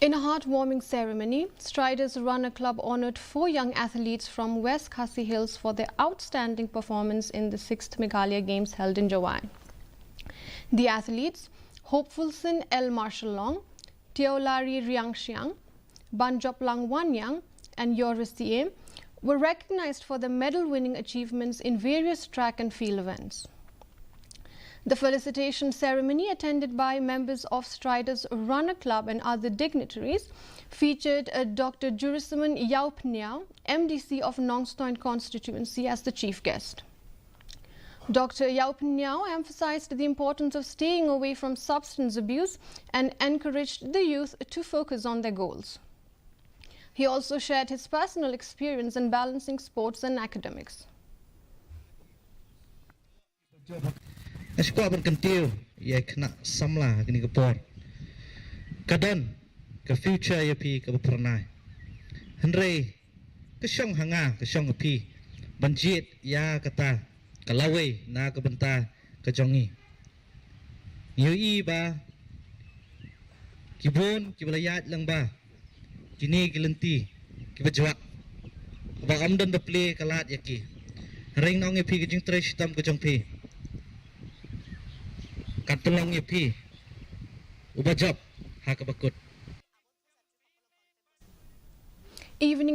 In a heartwarming ceremony, Strider'S Runner Club honored 4 young athletes from West Khasi Hills for their outstanding performance in the 6th Meghalaya Games held in Jawai. The athletes, Hopefulson L. Marshall Long, Teolari Riangxiang, Banjoplang Wanyang, and Yoris Tie, were recognized for their medal-winning achievements in various track and field events. The felicitation ceremony, attended by members of Strider'S Runner Club and other dignitaries, featured Dr. Jurisaman Yaupniao, MDC of Nongstoin constituency, as the chief guest. Dr. Yaupniao emphasized the importance of staying away from substance abuse and encouraged the youth to focus on their goals. He also shared his personal experience in balancing sports and academics. Eskuat berkentil, ia kena samla kini kepor. Kadon ke future ia pi ke berpernai. Henry kesyong hanga kesyong kepi. Banjit ya kata kalawai na ke benta ke jongi. Yui ba kibun kibalayat lang ba. Kini kilenti kibajwak. Ba amdan beple kalat yaki. Ring nong ia pi ke jing tres hitam ke jong pi. Katulong ipi ubah job hak bakut. Evening